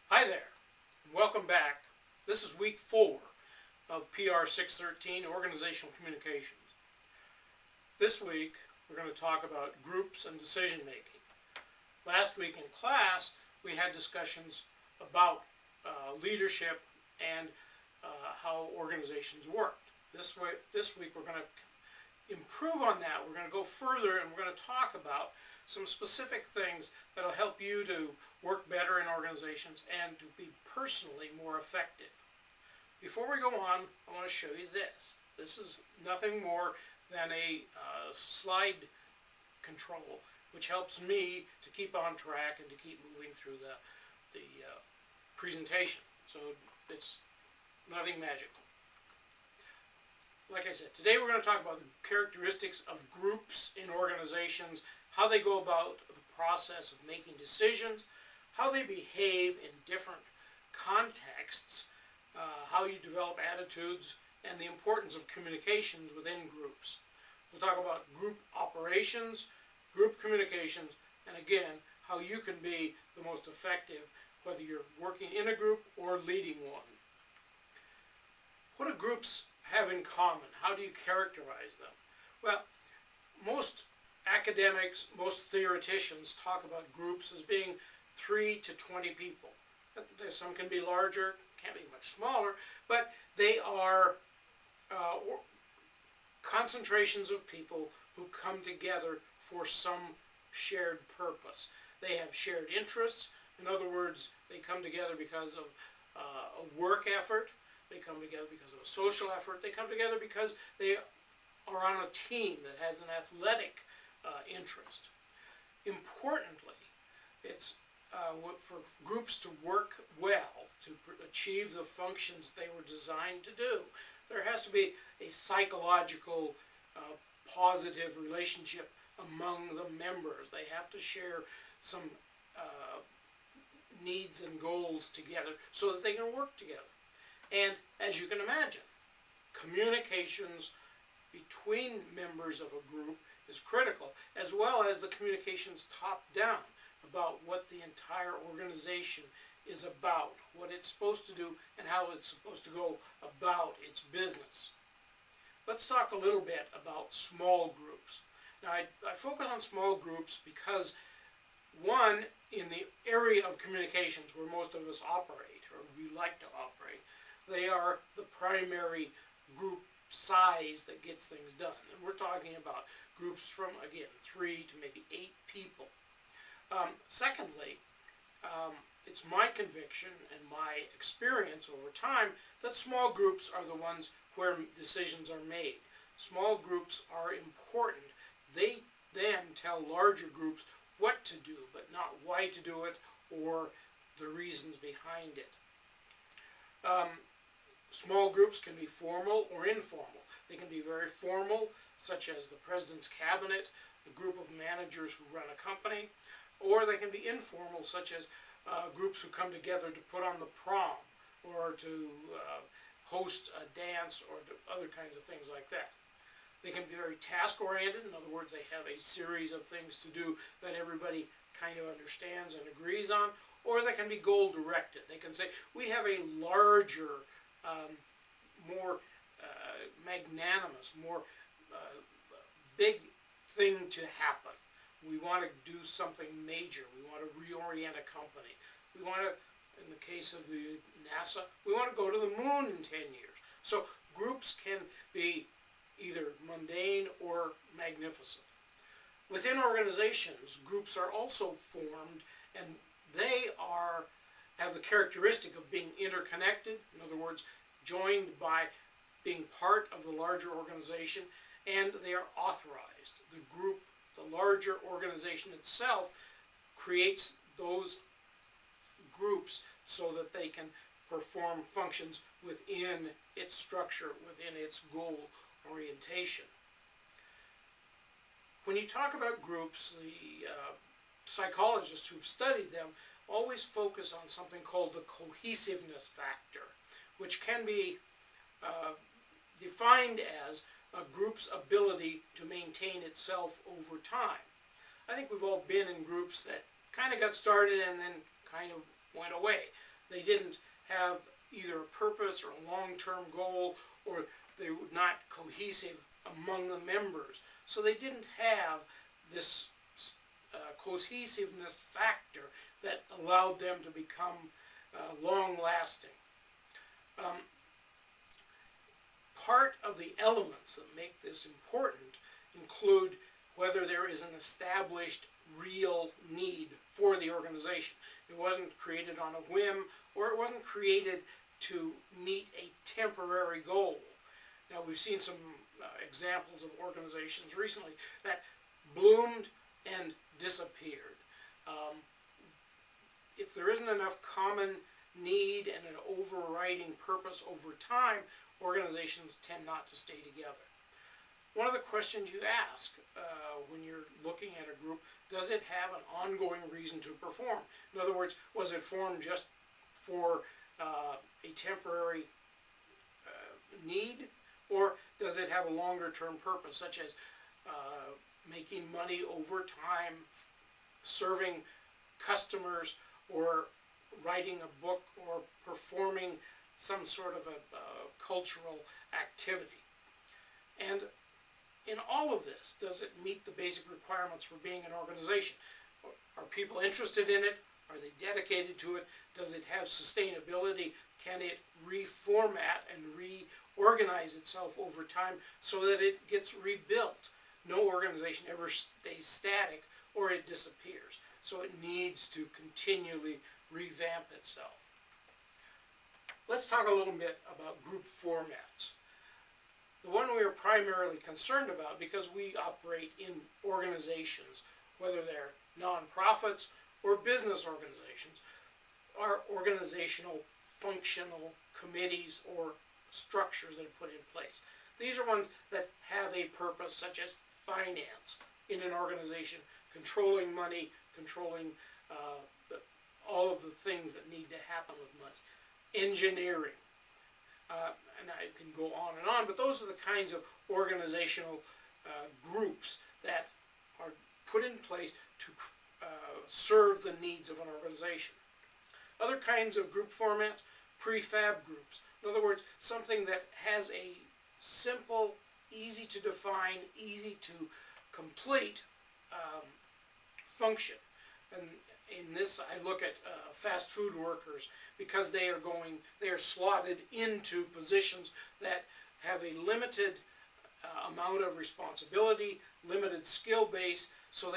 Hi there, and welcome back. This is week 4 of PR 613, Organizational Communications. This week, we're going to talk about groups and decision making. Last week in class, we had discussions about leadership and how organizations worked. This week, we're going to improve on that. We're going to go further and we're going to talk about some specific things that will help you to work better in organizations and to be personally more effective. Before we go on, I want to show you this. This is nothing more than a slide control, which helps me to keep on track and to keep moving through the presentation. So it's nothing magical. Like I said, today we're going to talk about the characteristics of groups in organizations, how they go about the process of making decisions, how they behave in different contexts, how you develop attitudes, and the importance of communications within groups. We'll talk about group operations, group communications, and again, how you can be the most effective whether you're working in a group or leading one. What do groups have in common? How do you characterize them? Well, most academics, most theoreticians talk about groups as being 3 to 20 people. Some can be larger, can't be much smaller, but they are concentrations of people who come together for some shared purpose. They have shared interests. In other words, they come together because of a work effort. They come together because of a social effort. They come together because they are on a team that has an athletic interest. Importantly, it's for groups to work well, to achieve the functions they were designed to do, there has to be a psychological, positive relationship among the members. They have to share some needs and goals together so that they can work together. And as you can imagine, communications between members of a group is critical, as well as the communications top-down about what the entire organization is about, what it's supposed to do, and how it's supposed to go about its business. Let's talk a little bit about small groups. Now, I focus on small groups because, one, in the area of communications where most of us operate, or we like to operate, they are the primary group size that gets things done. And we're talking about groups from, again, 3 to maybe 8 people. Secondly, it's my conviction and my experience over time that small groups are the ones where decisions are made. Small groups are important. They then tell larger groups what to do, but not why to do it or the reasons behind it. Small groups can be formal or informal. They can be very formal, such as the president's cabinet, the group of managers who run a company, or they can be informal, such as groups who come together to put on the prom, or to host a dance, or other kinds of things like that. They can be very task-oriented. In other words, they have a series of things to do that everybody kind of understands and agrees on, or they can be goal-directed. They can say, we have a larger, more magnanimous, more big thing to happen. We want to do something major. We want to reorient a company. We want to, in the case of the NASA, we want to go to the moon in 10 years. So groups can be either mundane or magnificent. Within organizations, groups are also formed, and they have the characteristic of being interconnected. In other words, joined by being part of the larger organization, and they are authorized. The group, the larger organization itself, creates those groups so that they can perform functions within its structure, within its goal orientation. When you talk about groups, the psychologists who've studied them always focus on something called the cohesiveness factor, which can be defined as a group's ability to maintain itself over time. I think we've all been in groups that kind of got started and then kind of went away. They didn't have either a purpose or a long-term goal, or they were not cohesive among the members. So they didn't have this cohesiveness factor that allowed them to become long-lasting. Part of the elements that make this important include whether there is an established real need for the organization. It wasn't created on a whim, or it wasn't created to meet a temporary goal. Now, we've seen some examples of organizations recently that bloomed and disappeared. If there isn't enough common need and an overriding purpose over time, organizations tend not to stay together. One of the questions you ask when you're looking at a group, does it have an ongoing reason to perform? In other words, was it formed just for a temporary need, or does it have a longer term purpose, such as making money over time, serving customers, or writing a book, or performing some sort of a cultural activity? And in all of this, does it meet the basic requirements for being an organization? Are people interested in it? Are they dedicated to it? Does it have sustainability? Can it reformat and reorganize itself over time so that it gets rebuilt? No organization ever stays static, or it disappears. So it needs to continually revamp itself. Let's talk a little bit about group formats. The one we are primarily concerned about, because we operate in organizations, whether they're nonprofits or business organizations, are organizational functional committees or structures that are put in place. These are ones that have a purpose, such as finance in an organization, controlling money, controlling all of the things that need to happen with money, engineering, and I can go on, but those are the kinds of organizational groups that are put in place to serve the needs of an organization. Other kinds of group formats, prefab groups. In other words, something that has a simple, easy to define, easy to complete function. And in this, I look at fast food workers, because they are slotted into positions that have a limited amount of responsibility, limited skill base, so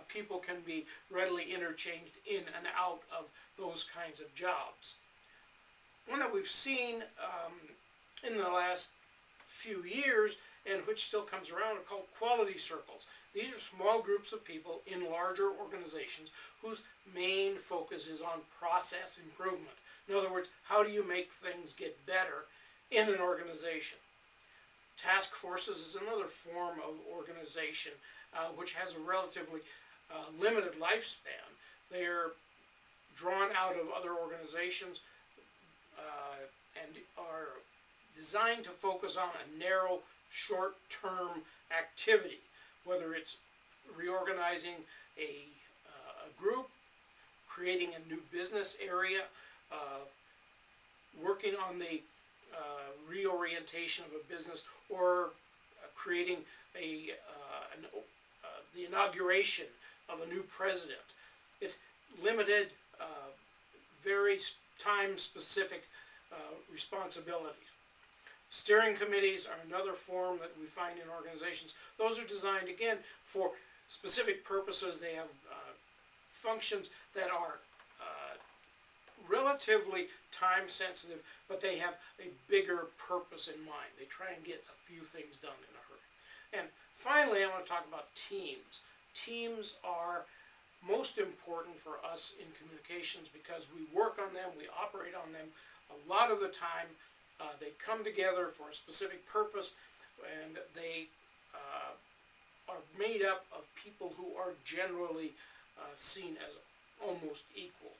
people can be readily interchanged in and out of those kinds of jobs. One that we've seen in the last few years, and which still comes around, are called quality circles. These are small groups of people in larger organizations whose main focus is on process improvement. In other words, how do you make things get better in an organization? Task forces is another form of organization which has a relatively limited lifespan. They're drawn out of other organizations and are designed to focus on a narrow, short-term activity, whether it's reorganizing a group, creating a new business area, working on the reorientation of a business, or creating the inauguration of a new president. It limited, very time-specific responsibilities. Steering committees are another form that we find in organizations. Those are designed, again, for specific purposes. They have functions that are relatively time sensitive, but they have a bigger purpose in mind. They try and get a few things done in a hurry. And finally, I want to talk about teams. Teams are most important for us in communications because we work on them, we operate on them a lot of the time. They come together for a specific purpose, and they are made up of people who are generally seen as almost equal.